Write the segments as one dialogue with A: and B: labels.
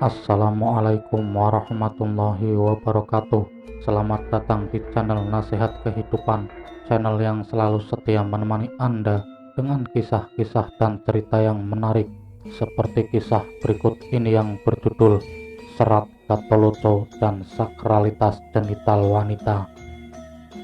A: Assalamualaikum warahmatullahi wabarakatuh. Selamat datang di channel Nasihat Kehidupan, channel yang selalu setia menemani Anda dengan kisah-kisah dan cerita yang menarik, seperti kisah berikut ini yang berjudul Serat Gatholoco dan Sakralitas Genital Wanita.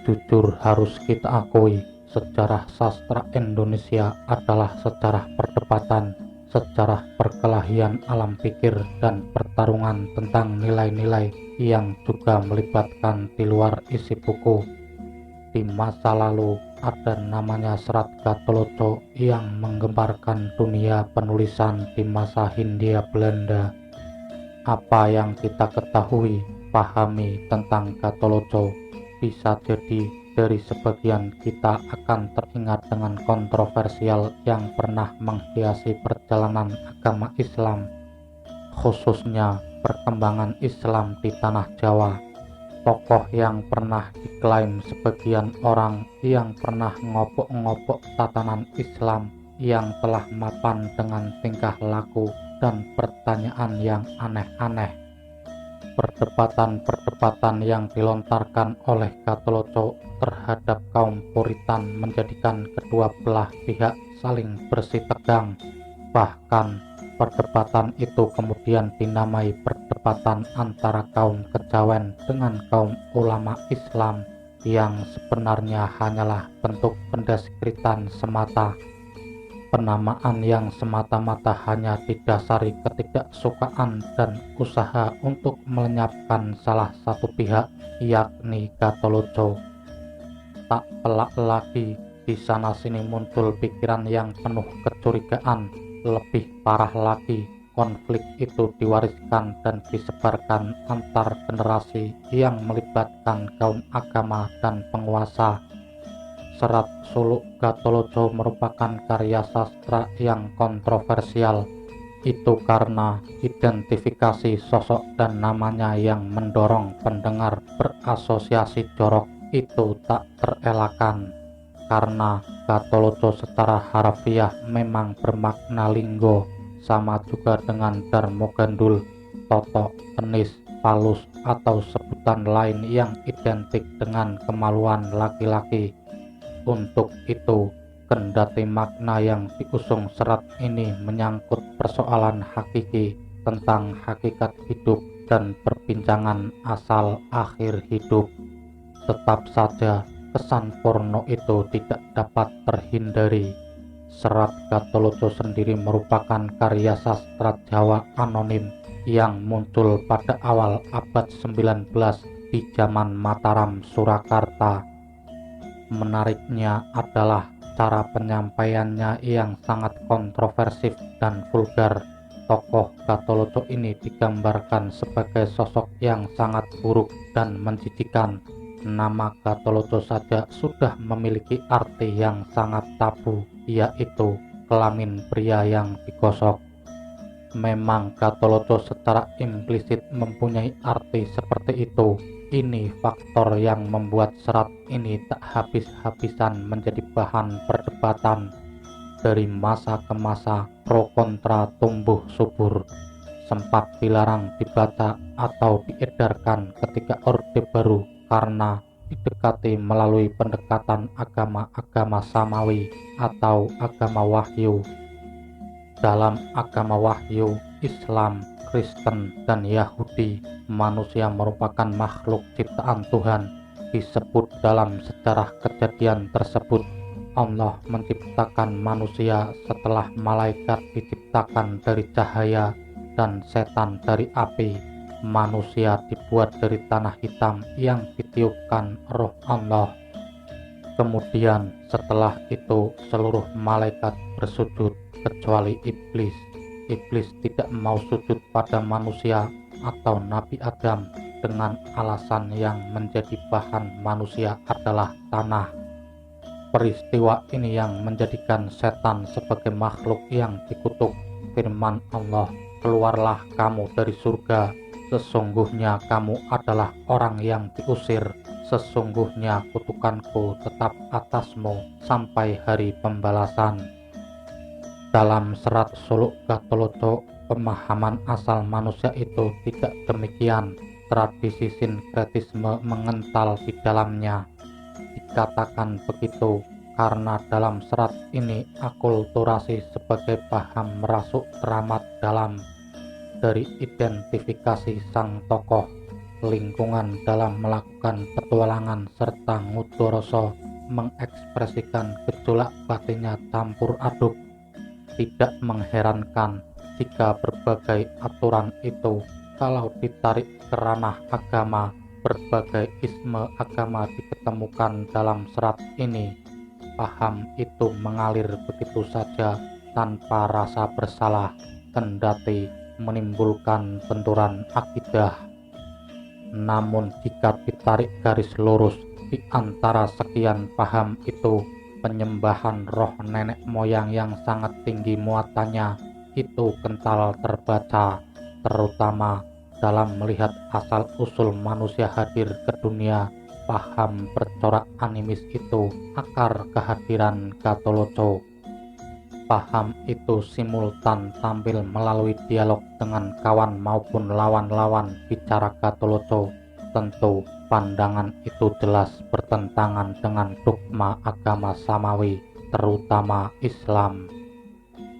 A: Jujur harus kita akui, sejarah sastra Indonesia adalah sejarah perdebatan, sejarah perkelahian alam pikir dan pertarungan tentang nilai-nilai yang juga melibatkan di luar isi buku. Di masa lalu ada namanya Serat Gatholoco yang menggemparkan dunia penulisan di masa Hindia Belanda. Apa yang kita ketahui, pahami tentang Gatholoco, bisa jadi dari sebagian kita akan teringat dengan kontroversial yang pernah menghiasi perjalanan agama Islam, khususnya perkembangan Islam di tanah Jawa. Tokoh yang pernah diklaim sebagian orang yang pernah ngopok-ngopok tatanan Islam yang telah mapan dengan tingkah laku dan pertanyaan yang aneh-aneh. Perdebatan-perdebatan yang dilontarkan oleh Gatholoco terhadap kaum Puritan menjadikan kedua belah pihak saling bersih tegang. Bahkan perdebatan itu kemudian dinamai perdebatan antara kaum kejawen dengan kaum ulama Islam yang sebenarnya hanyalah bentuk pendiskritan semata. Penamaan yang semata-mata hanya didasari ketidaksukaan dan usaha untuk melenyapkan salah satu pihak, yakni Gatholoco. Tak pelak lagi, di sana-sini muncul pikiran yang penuh kecurigaan. Lebih parah lagi, konflik itu diwariskan dan disebarkan antar generasi yang melibatkan kaum agama dan penguasa. Serat Suluk Gatholoco merupakan karya sastra yang kontroversial. Itu karena identifikasi sosok dan namanya yang mendorong pendengar berasosiasi jorok itu tak terelakkan. Karena Gatholoco secara harfiah memang bermakna linggo, sama juga dengan Darmo Gandul, Totok, Penis, Palus, atau sebutan lain yang identik dengan kemaluan laki-laki. Untuk itu, kendati makna yang diusung serat ini menyangkut persoalan hakiki tentang hakikat hidup dan perbincangan asal akhir hidup, tetap saja kesan porno itu tidak dapat terhindari. Serat Gatholoco sendiri merupakan karya sastra Jawa anonim yang muncul pada awal abad 19 di zaman Mataram, Surakarta. Menariknya adalah cara penyampaiannya yang sangat kontroversif dan vulgar. Tokoh Gatholoco ini digambarkan sebagai sosok yang sangat buruk dan menjijikan. Nama Gatholoco saja sudah memiliki arti yang sangat tabu, yaitu kelamin pria yang digosok. Memang Gatholoco secara implisit mempunyai arti seperti itu. Ini faktor yang membuat serat ini tak habis-habisan menjadi bahan perdebatan. Dari masa ke masa, pro kontra tumbuh subur. Sempat dilarang dibaca atau diedarkan ketika Orde Baru karena didekati melalui pendekatan agama-agama samawi atau agama wahyu. Dalam agama wahyu, Islam, Kristen, dan Yahudi, manusia merupakan makhluk ciptaan Tuhan. Disebut dalam sejarah kejadian tersebut, Allah menciptakan manusia setelah malaikat diciptakan dari cahaya dan setan dari api. Manusia dibuat dari tanah hitam yang ditiupkan roh Allah. Kemudian setelah itu seluruh malaikat bersujud kecuali iblis. Iblis tidak mau sujud pada manusia atau Nabi Adam dengan alasan yang menjadi bahan manusia adalah tanah. Peristiwa ini yang menjadikan setan sebagai makhluk yang dikutuk. Firman Allah, "Keluarlah kamu dari surga, sesungguhnya kamu adalah orang yang diusir. Sesungguhnya kutukanku tetap atasmu sampai hari pembalasan." Dalam serat suluk Gatholoco, pemahaman asal manusia itu tidak demikian. Tradisi sinkretisme mengental di dalamnya. Dikatakan begitu karena dalam serat ini akulturasi sebagai paham merasuk teramat dalam. Dari identifikasi sang tokoh, lingkungan dalam melakukan petualangan, serta ngudoroso mengekspresikan gejolak batinnya campur aduk. Tidak mengherankan jika berbagai aturan itu, kalau ditarik ke ranah agama, berbagai isme agama diketemukan dalam serat ini. Paham itu mengalir begitu saja tanpa rasa bersalah, kendati menimbulkan benturan akidah. Namun jika ditarik garis lurus di antara sekian paham itu, penyembahan roh nenek moyang yang sangat tinggi muatannya itu kental terbaca, terutama dalam melihat asal-usul manusia hadir ke dunia. Paham bercorak animis itu akar kehadiran Gatholoco. Paham itu simultan tampil melalui dialog dengan kawan maupun lawan-lawan bicara Gatholoco. Tentu pandangan itu jelas bertentangan dengan dogma agama samawi, terutama Islam.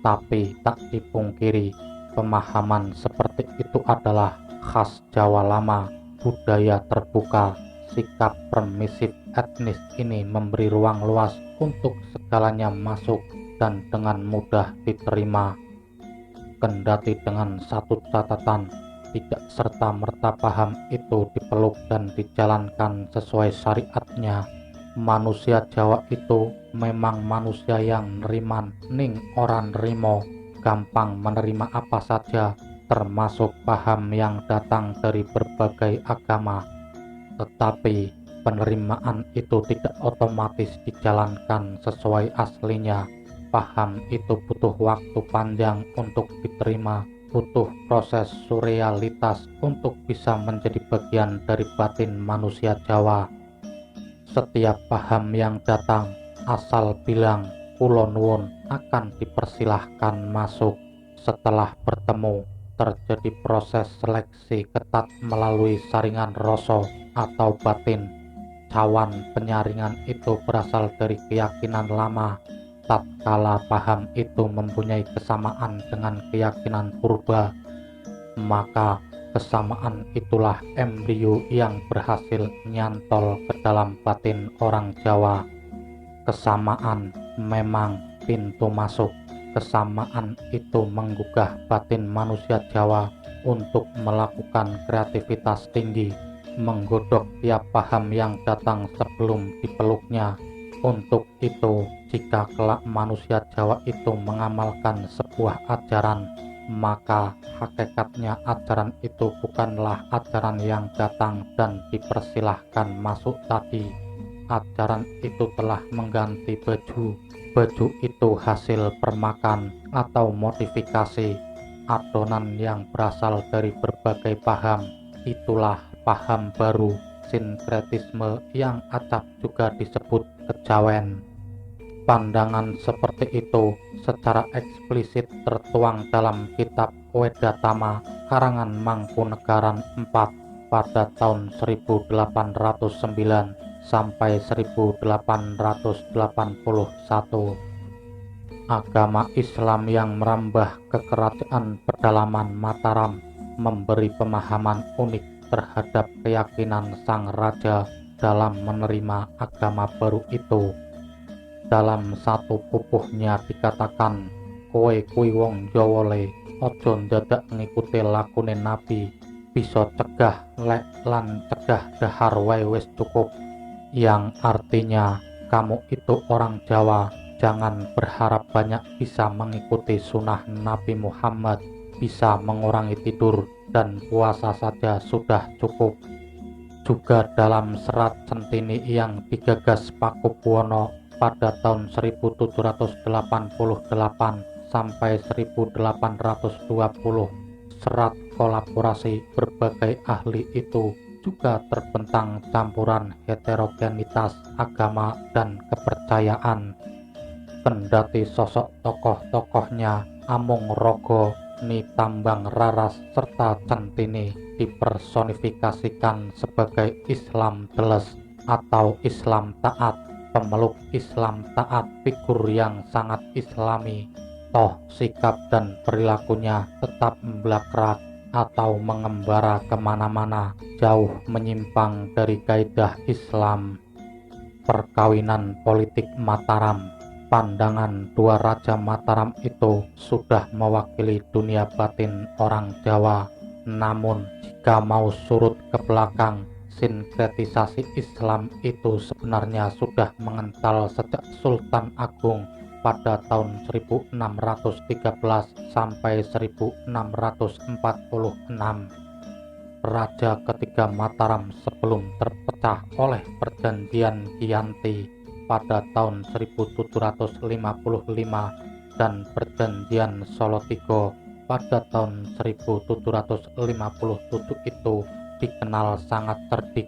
A: Tapi tak dipungkiri, pemahaman seperti itu adalah khas Jawa lama, budaya terbuka. Sikap permisif etnis ini memberi ruang luas untuk segalanya masuk dan dengan mudah diterima. Kendati dengan satu catatan, tidak serta-merta paham itu dipeluk dan dijalankan sesuai syariatnya. Manusia Jawa itu memang manusia yang neriman ning orang nerimo, gampang menerima apa saja, termasuk paham yang datang dari berbagai agama. Tetapi penerimaan itu tidak otomatis dijalankan sesuai aslinya. Paham itu butuh waktu panjang untuk diterima, butuh proses surrealitas untuk bisa menjadi bagian dari batin manusia Jawa. Setiap paham yang datang asal bilang "Kula nuwun" akan dipersilahkan masuk. Setelah bertemu, terjadi proses seleksi ketat melalui saringan rasa atau batin. Cawan penyaringan itu berasal dari keyakinan lama. Tatkala paham itu mempunyai kesamaan dengan keyakinan purba, maka kesamaan itulah embrio yang berhasil nyantol ke dalam batin orang Jawa. Kesamaan memang pintu masuk. Kesamaan itu menggugah batin manusia Jawa untuk melakukan kreativitas tinggi, menggodok tiap paham yang datang sebelum dipeluknya. Untuk itu, jika kelak manusia Jawa itu mengamalkan sebuah ajaran, maka hakikatnya ajaran itu bukanlah ajaran yang datang dan dipersilahkan masuk tadi. Ajaran itu telah mengganti baju. Baju itu hasil permakan atau modifikasi adonan yang berasal dari berbagai paham. Itulah paham baru, sinkretisme yang acap juga disebut kejawen. Pandangan seperti itu secara eksplisit tertuang dalam kitab Wedatama karangan Mangkunegaran IV pada tahun 1809 sampai 1881. Agama Islam yang merambah ke kerajaan pedalaman Mataram memberi pemahaman unik terhadap keyakinan sang raja dalam menerima agama baru itu. Dalam satu pupuhnya dikatakan, "Kowe kuwi wong Jawa le, aja ndadak ngikuti lakune nabi, bisa cegah lek lan cegah dahar wae wis cukup." Yang artinya, kamu itu orang Jawa, jangan berharap banyak bisa mengikuti sunnah Nabi Muhammad, bisa mengurangi tidur dan puasa saja sudah cukup. Juga dalam serat Centini yang digagas Pakubuwono pada tahun 1788 sampai 1820, serat kolaborasi berbagai ahli itu juga terbentang campuran heterogenitas agama dan kepercayaan. kendati sosok tokoh-tokohnya amung raga nitambang raras serta centini dipersonifikasikan sebagai Islam teles atau Islam taat, pemeluk Islam taat, figur yang sangat islami, toh sikap dan perilakunya tetap membelakrak atau mengembara kemana-mana, jauh menyimpang dari kaidah Islam. Perkawinan politik Mataram. Pandangan dua Raja Mataram itu sudah mewakili dunia batin orang Jawa. Namun jika mau surut ke belakang, sinkretisasi Islam itu sebenarnya sudah mengental sejak Sultan Agung pada tahun 1613 sampai 1646. Raja ketiga Mataram sebelum terpecah oleh perjanjian Giyanti pada tahun 1755 dan perjanjian Solotigo pada tahun 1757 itu dikenal sangat cerdik.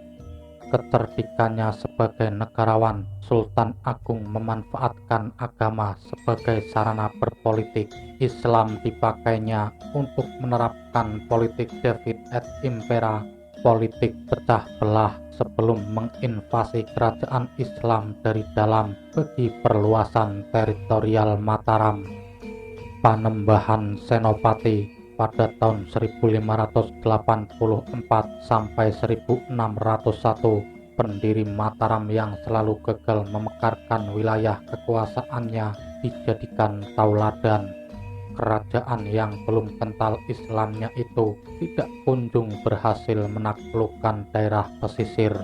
A: Kecerdikannya sebagai negarawan, Sultan Agung memanfaatkan agama sebagai sarana berpolitik. Islam dipakainya untuk menerapkan politik Divide et Impera, politik pecah belah sebelum menginvasi kerajaan Islam dari dalam bagi perluasan teritorial Mataram. Panembahan Senopati pada tahun 1584 sampai 1601, pendiri Mataram yang selalu gagal memekarkan wilayah kekuasaannya dijadikan tauladan. Kerajaan yang belum kental Islamnya itu tidak kunjung berhasil menaklukkan daerah pesisir.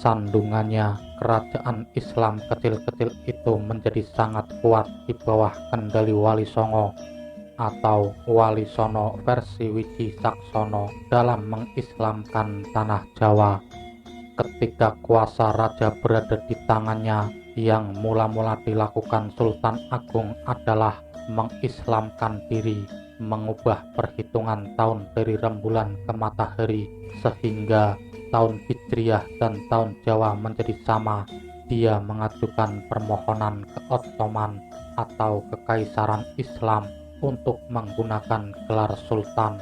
A: Sandungannya, kerajaan Islam kecil-kecil itu menjadi sangat kuat di bawah kendali Wali Songo atau Wali Sono versi Wiji Saksono dalam mengislamkan tanah Jawa. Ketika kuasa raja berada di tangannya, yang mula-mula dilakukan Sultan Agung adalah mengislamkan diri, mengubah perhitungan tahun dari rembulan ke matahari sehingga tahun Hijriah dan tahun Jawa menjadi sama. Dia mengajukan permohonan ke Ottoman atau Kekaisaran Islam untuk menggunakan gelar Sultan.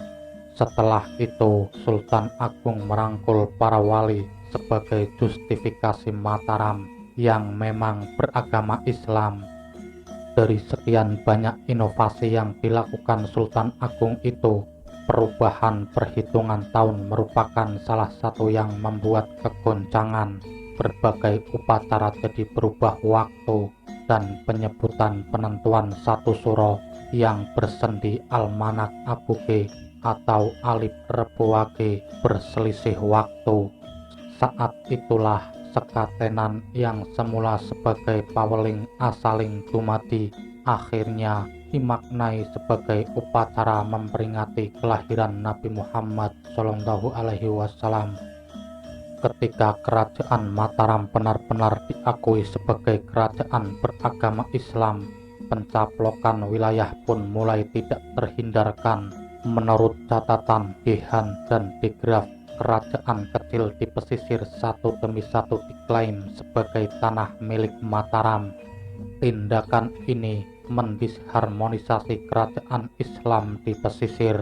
A: Setelah itu, Sultan Agung merangkul para wali sebagai justifikasi Mataram yang memang beragama Islam. Dari sekian banyak inovasi yang dilakukan Sultan Agung itu, perubahan perhitungan tahun merupakan salah satu yang membuat kegoncangan. Berbagai upacara jadi berubah waktu, dan penyebutan penentuan satu suro yang bersendi Almanak Abuge atau Alif Rebuwage berselisih waktu. Saat itulah sekatenan yang semula sebagai paweling asaling dumadi akhirnya dimaknai sebagai upacara memperingati kelahiran Nabi Muhammad SAW. Ketika kerajaan Mataram benar-benar diakui sebagai kerajaan beragama Islam, pencaplokan wilayah pun mulai tidak terhindarkan. Menurut catatan Gehan dan Degraf, kerajaan kecil di pesisir satu demi satu diklaim sebagai tanah milik Mataram. Tindakan ini mendisharmonisasi kerajaan Islam di pesisir.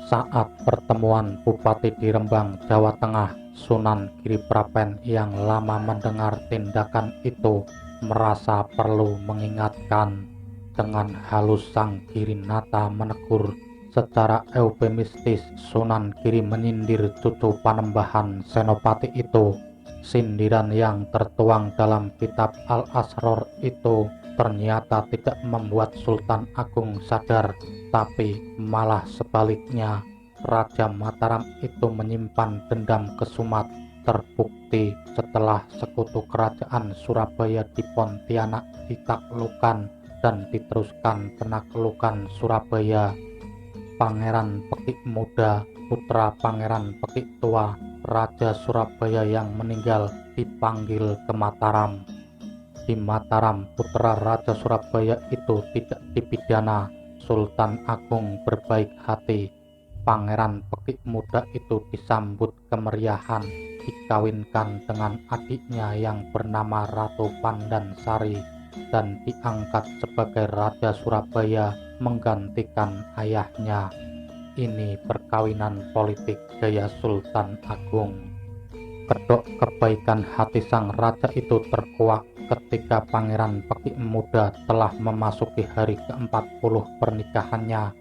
A: Saat pertemuan Bupati di Rembang, Jawa Tengah, Sunan Giriprapen yang lama mendengar tindakan itu merasa perlu mengingatkan. Dengan halus sang Girinata menegur. Secara eufemistis, Sunan Giri menyindir cucu Panembahan Senopati itu. Sindiran yang tertuang dalam kitab Al-Asror itu ternyata tidak membuat Sultan Agung sadar, tapi malah sebaliknya. Raja Mataram itu menyimpan dendam kesumat. Terbukti setelah sekutu kerajaan Surabaya di Pontianak ditaklukkan dan diteruskan penaklukan Surabaya, Pangeran Pekik Muda, putra Pangeran Pekik Tua, Raja Surabaya yang meninggal, dipanggil ke Mataram. Di Mataram, putra Raja Surabaya itu tidak dipidana. Sultan Agung berbaik hati. Pangeran Pekik Muda itu disambut kemeriahan, dikawinkan dengan adiknya yang bernama Ratu Pandansari. dan diangkat sebagai Raja Surabaya menggantikan ayahnya. Ini perkawinan politik gaya Sultan Agung. Kedok kebaikan hati sang raja itu terkuak ketika Pangeran Peki Muda telah memasuki hari ke-40 pernikahannya.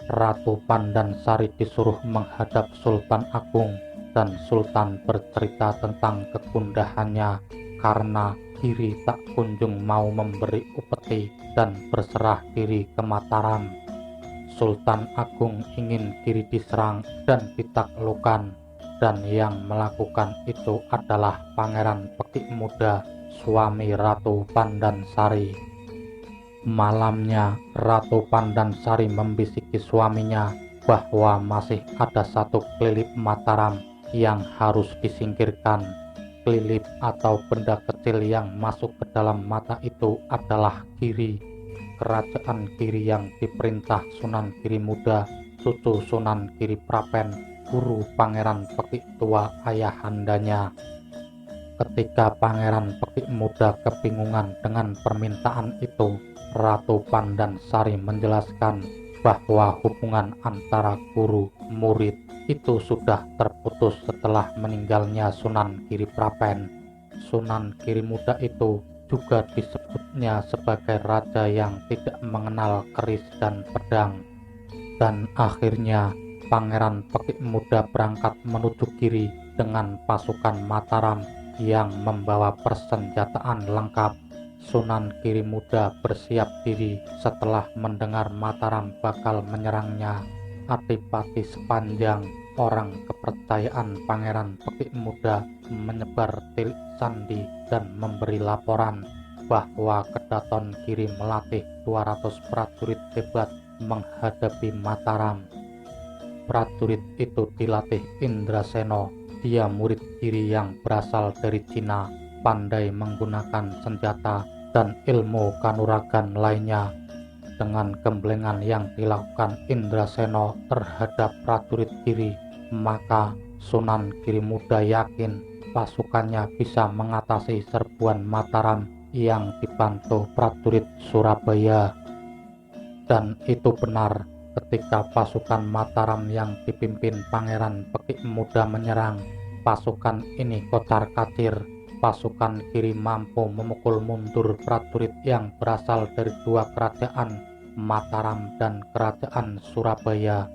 A: Ratu Pandansari disuruh menghadap Sultan Agung dan Sultan bercerita tentang kegundahannya karena Giri tak kunjung mau memberi upeti dan berserah diri ke Mataram. Sultan Agung ingin Giri diserang dan ditaklukkan, dan yang melakukan itu adalah Pangeran Peki Muda, suami Ratu Pandansari. Malamnya, Ratu Pandansari membisiki suaminya bahwa masih ada satu kelilip Mataram yang harus disingkirkan. Kelilip atau benda kecil yang masuk ke dalam mata itu adalah Giri. Kerajaan Giri yang diperintah Sunan Giri Muda, cucu Sunan Giri Prapen, guru Pangeran Peki Tua ayahandanya. Ketika Pangeran Peki Muda kebingungan dengan permintaan itu, Ratu Pandansari menjelaskan bahwa hubungan antara guru murid itu sudah terputus setelah meninggalnya Sunan Giri Prapen. Sunan Giri Muda itu juga disebutnya sebagai raja yang tidak mengenal keris dan pedang. Dan akhirnya Pangeran Peki Muda berangkat menuju Giri dengan pasukan Mataram yang membawa persenjataan lengkap. Sunan Giri Muda bersiap diri setelah mendengar Mataram bakal menyerangnya. Adipati Sepanjang, orang kepercayaan Pangeran Peki Muda, menyebar tilik sandi dan memberi laporan bahwa Kedaton Giri melatih 200 prajurit hebat menghadapi Mataram. Prajurit itu dilatih Indraseno. Dia murid Giri yang berasal dari Cina, pandai menggunakan senjata dan ilmu kanuragan lainnya. Dengan gemblengan yang dilakukan Indraseno terhadap prajurit Giri, maka Sunan Giri Muda yakin pasukannya bisa mengatasi serbuan Mataram yang dibantu prajurit Surabaya. Dan itu benar, ketika pasukan Mataram yang dipimpin Pangeran Peki Muda menyerang, pasukan ini kocar-kacir. Pasukan Giri mampu memukul mundur prajurit yang berasal dari dua kerajaan, Mataram dan kerajaan Surabaya.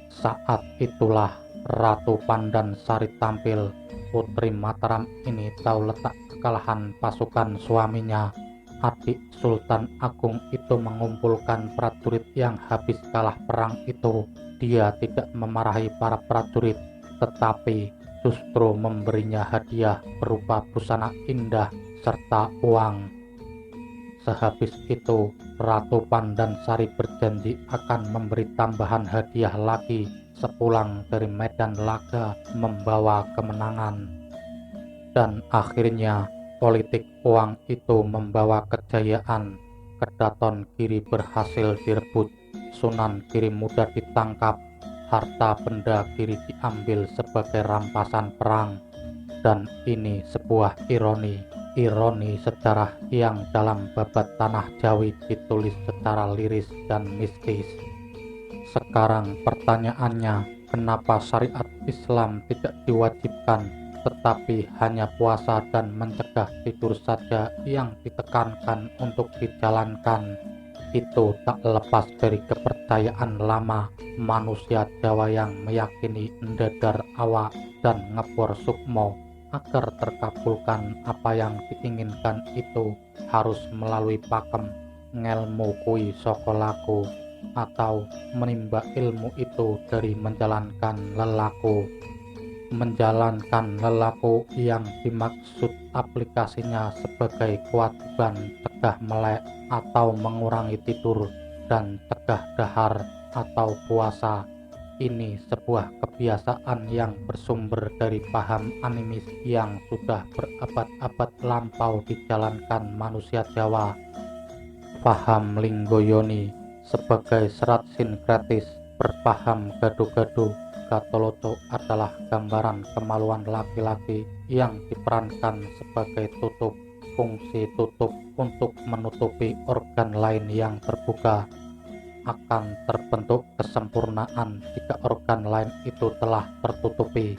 A: Saat itulah Ratu Pandansari tampil. Putri Mataram ini tahu letak kekalahan pasukan suaminya. Adik Sultan Agung itu mengumpulkan prajurit yang habis kalah perang itu. Dia tidak memarahi para prajurit, tetapi justru memberinya hadiah berupa busana indah serta uang. Sehabis itu, Ratu Pandansari berjanji akan memberi tambahan hadiah lagi sepulang dari medan laga membawa kemenangan. Dan akhirnya, politik uang itu membawa kejayaan. Kedaton Giri berhasil direbut, Sunan Giri Muda ditangkap, harta benda Giri diambil sebagai rampasan perang. Dan ini sebuah ironi sejarah yang dalam babat Tanah Jawi ditulis secara liris dan mistis. Sekarang pertanyaannya, kenapa syariat Islam tidak diwajibkan, tetapi hanya puasa dan mencegah tidur saja yang ditekankan untuk dijalankan? Itu tak lepas dari kepercayaan lama manusia Jawa yang meyakini ndadar awak dan ngepor sukmo. Agar terkabulkan apa yang diinginkan itu harus melalui pakem, ngelmu kui saka laku, atau menimba ilmu itu dari menjalankan lelaku. Menjalankan lelaku yang dimaksud aplikasinya sebagai kewajiban cegah melek atau mengurangi tidur, dan cegah dahar atau puasa. Ini sebuah kebiasaan yang bersumber dari paham animis yang sudah berabad-abad lampau dijalankan manusia Jawa. Paham Linggoyoni sebagai serat sinkretis berpaham gadu-gadu. Gatoloco adalah gambaran kemaluan laki-laki yang diperankan sebagai tutup fungsi tutup untuk menutupi organ lain yang terbuka. Akan terbentuk kesempurnaan jika organ lain itu telah tertutupi.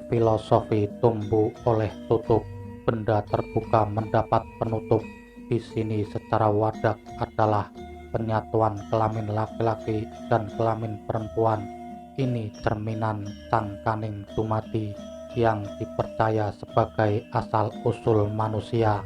A: Filosofi tumbuh oleh tutup. Benda terbuka mendapat penutup. Di sini secara wadak adalah penyatuan kelamin laki-laki dan kelamin perempuan. Ini cerminan Cangkaning Dumadi yang dipercaya sebagai asal-usul manusia.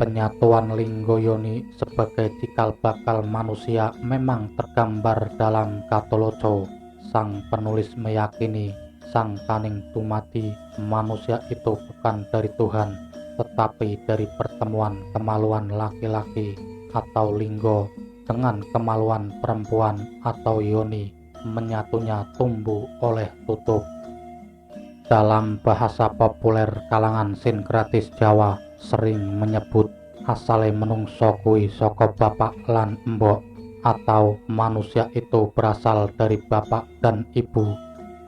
A: Penyatuan linggo yoni sebagai cikal bakal manusia memang tergambar dalam Katoloco. Sang penulis meyakini Cangkaning Dumadi manusia itu bukan dari Tuhan, tetapi dari pertemuan kemaluan laki-laki atau linggo dengan kemaluan perempuan atau yoni. Menyatunya tumbuh oleh tutup. Dalam bahasa populer kalangan sinkretis Jawa sering menyebut asale menungso kuwi saka bapak lan embok, atau manusia itu berasal dari bapak dan ibu.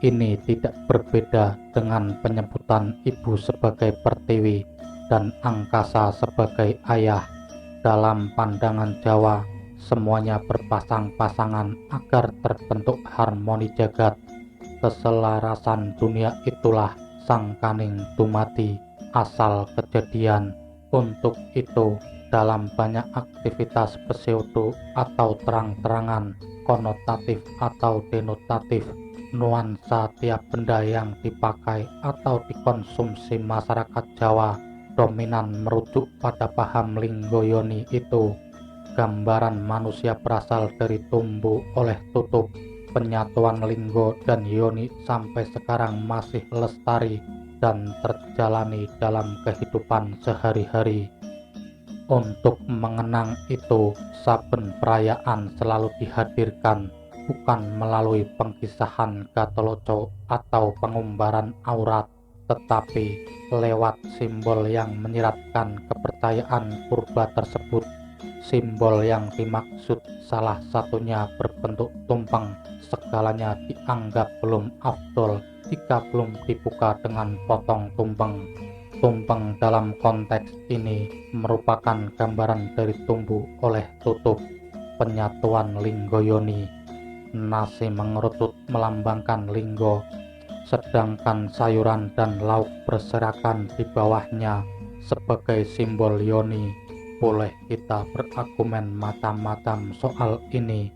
A: Ini tidak berbeda dengan penyebutan ibu sebagai pertiwi dan angkasa sebagai ayah. Dalam pandangan Jawa, semuanya berpasang-pasangan agar terbentuk harmoni jagat. Keselarasan dunia itulah Cangkaning Dumadi, asal kejadian. Untuk itu, dalam banyak aktivitas pseudo atau terang-terangan, konotatif atau denotatif, nuansa tiap benda yang dipakai atau dikonsumsi masyarakat Jawa dominan merujuk pada paham linggo yoni itu. Gambaran manusia berasal dari tumbuh oleh tutup. Penyatuan linggo dan yoni sampai sekarang masih lestari dan terjalani dalam kehidupan sehari-hari. Untuk mengenang itu, saben perayaan selalu dihadirkan bukan melalui pengkisahan Katoloco atau pengumbaran aurat, tetapi lewat simbol yang menyiratkan kepercayaan purba tersebut. Simbol yang dimaksud salah satunya berbentuk tumpeng. Segalanya dianggap belum afdol jika belum dibuka dengan potong tumpeng. Tumpeng dalam konteks ini merupakan gambaran dari tumbuh oleh tutup, penyatuan linggo yoni. Nasi mengerutut melambangkan linggo, sedangkan sayuran dan lauk berserakan di bawahnya sebagai simbol yoni. Boleh kita berargumen macam-macam soal ini,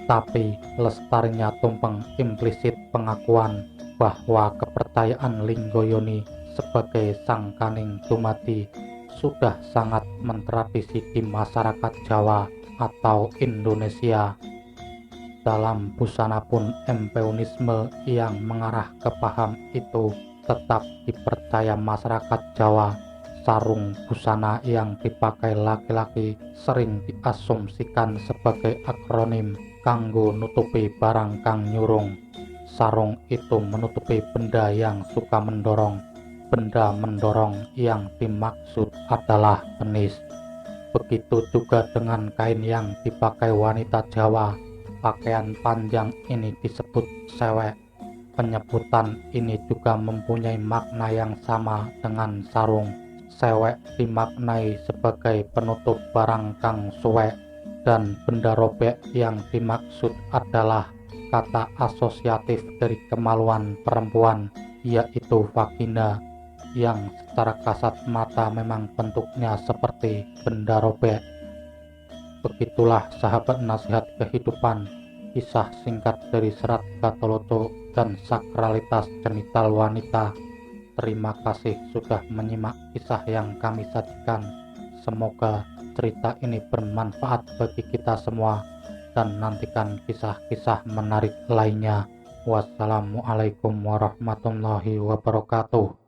A: tapi lestarinya tumpeng implisit pengakuan bahwa kepercayaan linggo yoni sebagai Cangkaning Dumadi sudah sangat mentradisi di masyarakat Jawa atau Indonesia. Dalam busana pun empeunisme yang mengarah ke paham itu tetap dipercaya masyarakat Jawa. Sarung busana yang dipakai laki-laki sering diasumsikan sebagai akronim kanggo nutupi barang kang nyurung. Sarung itu menutupi benda yang suka mendorong. Benda mendorong yang dimaksud adalah penis. Begitu juga dengan kain yang dipakai wanita Jawa. Pakaian panjang ini disebut sewek. Penyebutan ini juga mempunyai makna yang sama dengan sarung. Sewek dimaknai sebagai penutup barang kang suwek, dan benda robek yang dimaksud adalah kata asosiatif dari kemaluan perempuan, yaitu vagina, yang secara kasat mata memang bentuknya seperti benda robek. Begitulah sahabat nasihat kehidupan, kisah singkat dari Serat Katoloco dan sakralitas genital wanita. Terima kasih sudah menyimak kisah yang kami sajikan. Semoga cerita ini bermanfaat bagi kita semua, dan nantikan kisah-kisah menarik lainnya. Wassalamualaikum warahmatullahi wabarakatuh.